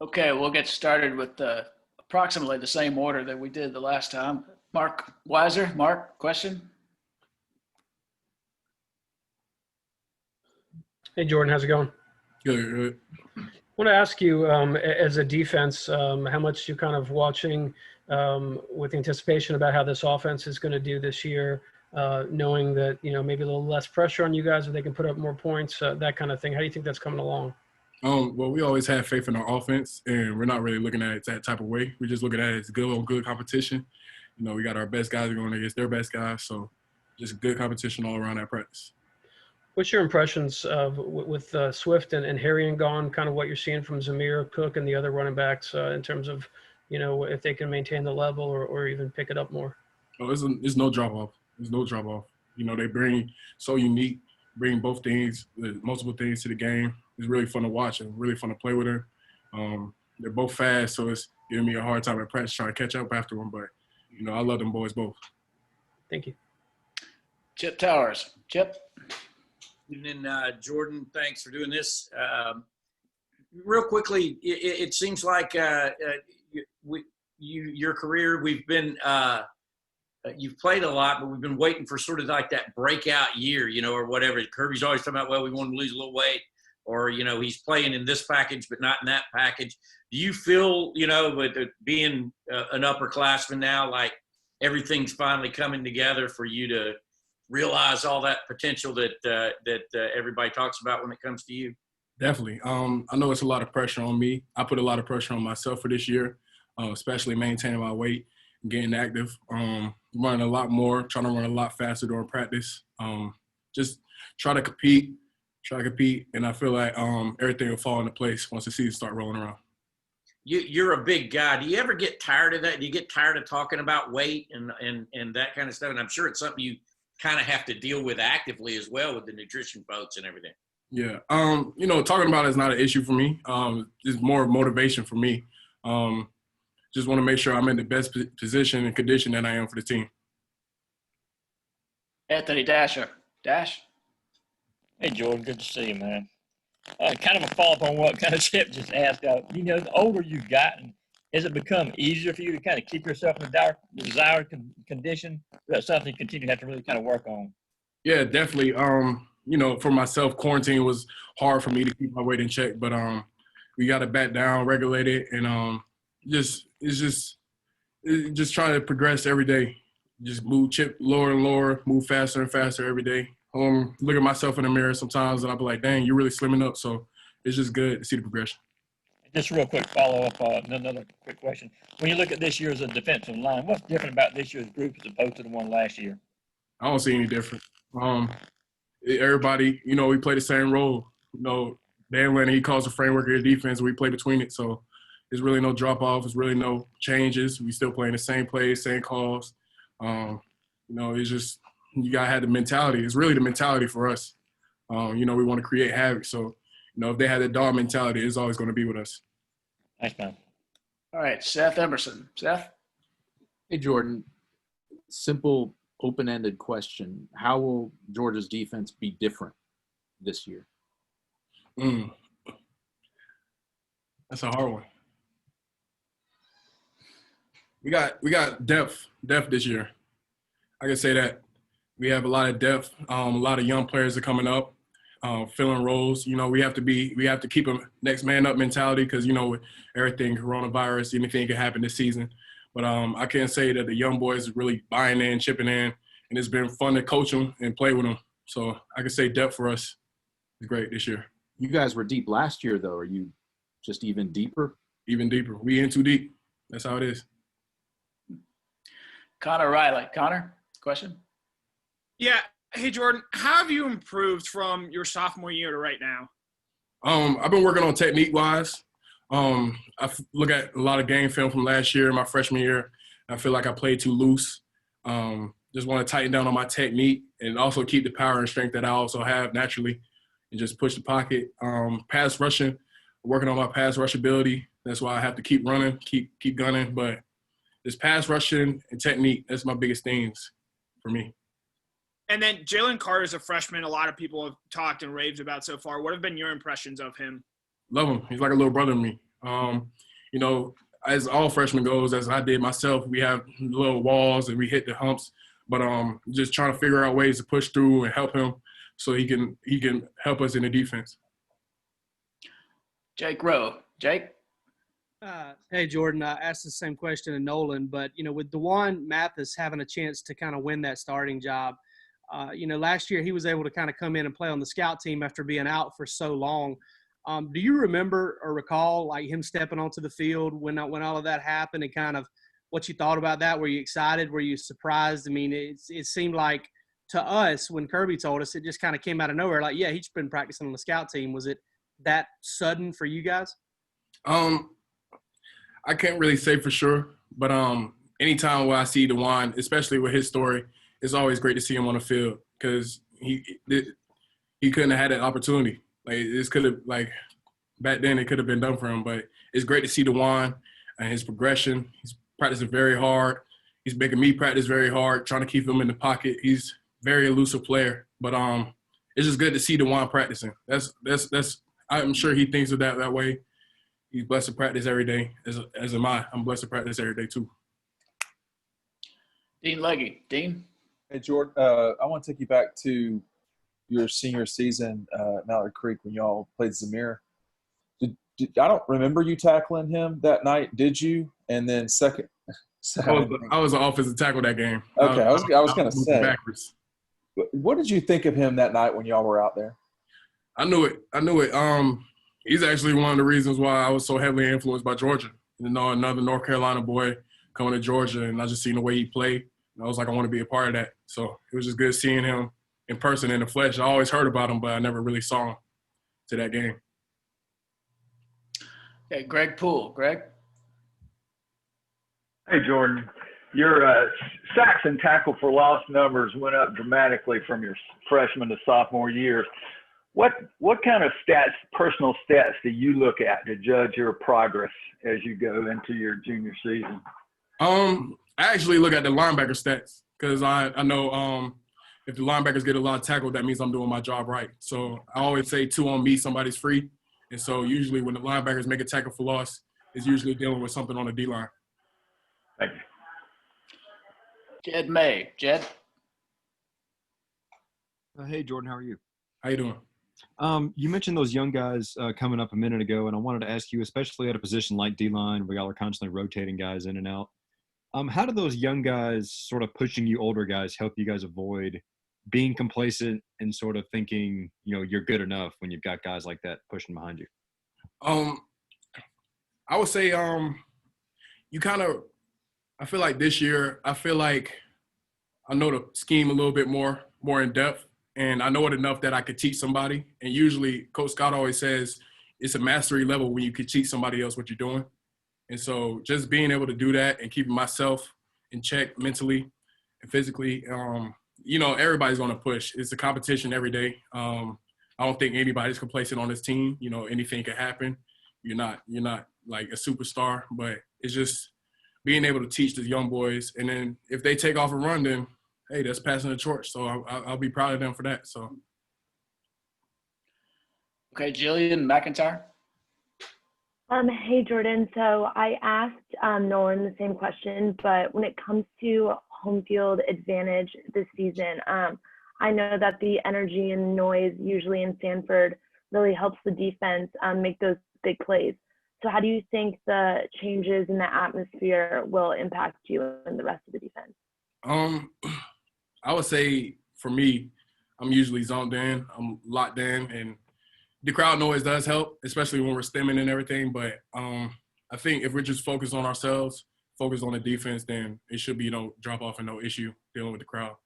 Okay, we'll get started with approximately the same order that we did the last time. Mark Weiser, Mark, question? Hey, Jordan, how's it going? Good. I want to ask you, as a defense, how much you kind of watching with anticipation about how this offense is going to do this year, knowing that, maybe a little less pressure on you guys, or they can put up more points, that kind of thing. How do you think that's coming along? Well, we always have faith in our offense, and we're not really looking at it that type of way. We're just looking at it as good on good competition. We got our best guys going against their best guys, so just good competition all around that practice. What's your impressions of with Swift and Harry gone, kind of what you're seeing from Zamir, Cook, and the other running backs in terms of, if they can maintain the level or even pick it up more? Oh, it's no drop off. There's no drop off. They bring so unique, bring both things, multiple things to the game. It's really fun to watch and really fun to play with her. They're both fast, so it's giving me a hard time at practice trying to catch up after them. But, I love them boys both. Thank you. Chip Towers. Chip? And then Jordan, thanks for doing this. Real quickly, it seems like your career, we've been you've played a lot, but we've been waiting for sort of like that breakout year, or whatever. Kirby's always talking about, well, we want to lose a little weight, or he's playing in this package but not in that package. Do you feel, with being an upperclassman now, like everything's finally coming together for you to realize all that potential that everybody talks about when it comes to you? Definitely. I know it's a lot of pressure on me. I put a lot of pressure on myself for this year, especially maintaining my weight and getting active, running a lot more, trying to run a lot faster during practice. Just try to compete, and I feel like everything will fall into place once the season start rolling around. You're a big guy. Do you ever get tired of that? Do you get tired of talking about weight and that kind of stuff? And I'm sure it's something you kind of have to deal with actively as well with the nutrition folks and everything. Yeah. Talking about it is not an issue for me. It's more motivation for me. Just want to make sure I'm in the best position and condition that I am for the team. Anthony Dasher. Dash? Hey, Jordan, good to see you, man. Kind of a follow-up on what kind of Chip just asked. The older you've gotten, has it become easier for you to kind of keep yourself in the desired condition? Or that's something you continue to have to really kind of work on? Yeah, definitely. For myself, quarantine was hard for me to keep my weight in check, but we got it back down, regulate it, and just trying to progress every day. Just move chip lower and lower, move faster and faster every day. Look at myself in the mirror sometimes, and I'll be like, dang, you're really slimming up. So it's just good to see the progression. Just real quick follow-up, another quick question. When you look at this year as a defensive line, what's different about this year's group as opposed to the one last year? I don't see any different. Everybody, we play the same role. Dan Lennon, he calls the framework of the defense, we play between it. So there's really no drop-off. There's really no changes. We still playing the same plays, same calls. It's just you got to have the mentality. It's really the mentality for us. We want to create havoc. So, if they had that dog mentality, it's always going to be with us. Thanks, man. All right, Seth Emerson. Seth? Hey, Jordan. Simple, open-ended question. How will Georgia's defense be different this year? That's a hard one. We got depth this year. I can say that. We have a lot of depth. A lot of young players are coming up, filling roles. We have to keep a next man up mentality because, with everything, coronavirus, anything can happen this season. But I can say that the young boys are really buying in, chipping in, and it's been fun to coach them and play with them. So I can say depth for us is great this year. You guys were deep last year, though. Are you just even deeper? Even deeper. We in too deep. That's how it is. Connor Riley. Connor, question? Yeah. Hey, Jordan, how have you improved from your sophomore year to right now? I've been working on technique-wise. I look at a lot of game film from last year, my freshman year. I feel like I played too loose. Just want to tighten down on my technique and also keep the power and strength that I also have naturally and just push the pocket. Pass rushing, working on my pass rush ability. That's why I have to keep running, keep gunning. But this pass rushing and technique, that's my biggest things for me. And then Jalen Carter is a freshman. A lot of people have talked and raved about so far. What have been your impressions of him? Love him. He's like a little brother to me. You know, as all freshmen goes, as I did myself, we have little walls and we hit the humps. But just trying to figure out ways to push through and help him so he can help us in the defense. Jake Rowe. Jake? Hey, Jordan, I asked the same question to Nolan, but, with DeJuan Mathis having a chance to kind of win that starting job, last year he was able to kind of come in and play on the scout team after being out for so long. Do you remember or recall like him stepping onto the field when all of that happened and kind of what you thought about that? Were you excited? Were you surprised? I mean, it seemed like to us when Kirby told us, it just kind of came out of nowhere. Like, yeah, he's been practicing on the scout team. Was it that sudden for you guys? I can't really say for sure, but anytime where I see DeJuan, especially with his story, it's always great to see him on the field because he couldn't have had that opportunity. Like this could have back then it could have been done for him, but it's great to see DeJuan and his progression. He's practicing very hard. He's making me practice very hard, trying to keep him in the pocket. He's a very elusive player, but it's just good to see DeJuan practicing. That's I'm sure he thinks of that way. He's blessed to practice every day, as am I. I'm blessed to practice every day too. Dean Legge. Dean? Hey, Jordan, I want to take you back to your senior season at Mallard Creek when y'all played Zamir. I don't remember you tackling him that night, did you? And then second I was an offensive tackle that game. Okay, I was going to say. Backwards. What did you think of him that night when y'all were out there? I knew it. He's actually one of the reasons why I was so heavily influenced by Georgia. Another North Carolina boy coming to Georgia, and I just seen the way he played. And I was like, I want to be a part of that. So it was just good seeing him in person, in the flesh. I always heard about him, but I never really saw him to that game. Okay, Greg Poole. Greg? Hey, Jordan. Your sacks and tackle for loss numbers went up dramatically from your freshman to sophomore years. What kind of personal stats do you look at to judge your progress as you go into your junior season? I actually look at the linebacker stats because I know if the linebackers get a lot of tackle, that means I'm doing my job right. So I always say 2 on me, somebody's free. And so usually when the linebackers make a tackle for loss, it's usually dealing with something on the D-line. Thank you. Jed May. Jed? Hey, Jordan, how are you? How you doing? You mentioned those young guys coming up a minute ago, and I wanted to ask you, especially at a position like D-line where y'all are constantly rotating guys in and out, how do those young guys sort of pushing you older guys help you guys avoid being complacent and sort of thinking, you're good enough when you've got guys like that pushing behind you? I would say I feel like this year, I know the scheme a little bit more in depth. And I know it enough that I could teach somebody. And usually Coach Scott always says it's a mastery level when you could teach somebody else what you're doing. And so just being able to do that and keeping myself in check mentally and physically, everybody's going to push. It's a competition every day. I don't think anybody's complacent on this team. Anything can happen. You're not like a superstar, but it's just being able to teach the young boys. And then if they take off and run, then hey, that's passing the torch. So I'll be proud of them for that. So. Okay, Jillian McIntyre. Hey, Jordan. So I asked Nolan the same question, but when it comes to home field advantage this season, I know that the energy and noise usually in Sanford really helps the defense make those big plays. So how do you think the changes in the atmosphere will impact you and the rest of the defense? I would say for me, I'm usually zoned in, I'm locked in, and the crowd noise does help, especially when we're stemming and everything. But I think if we're just focused on ourselves, focused on the defense, then it should be no drop off and no issue dealing with the crowd.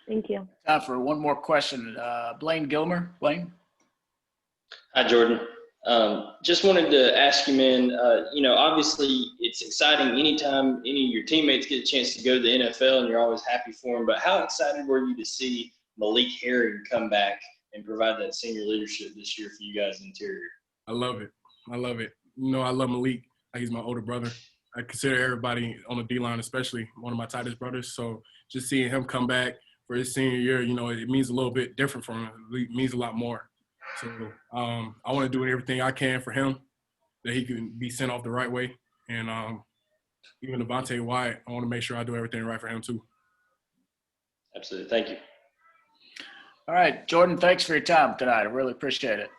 Thank you. Time for one more question. Blaine Gilmer. Blaine? Hi, Jordan. Just wanted to ask you, man, obviously it's exciting anytime any of your teammates get a chance to go to the NFL and you're always happy for them, but how excited were you to see Malik Herring come back and provide that senior leadership this year for you guys in interior? I love it. I love Malik. He's my older brother. I consider everybody on the D-line, especially one of my tightest brothers. So just seeing him come back for his senior year, it means a little bit different for him. It means a lot more. So I want to do everything I can for him that he can be sent off the right way. And even Devontae Wyatt, I want to make sure I do everything right for him too. Absolutely. Thank you. All right, Jordan, thanks for your time tonight. I really appreciate it.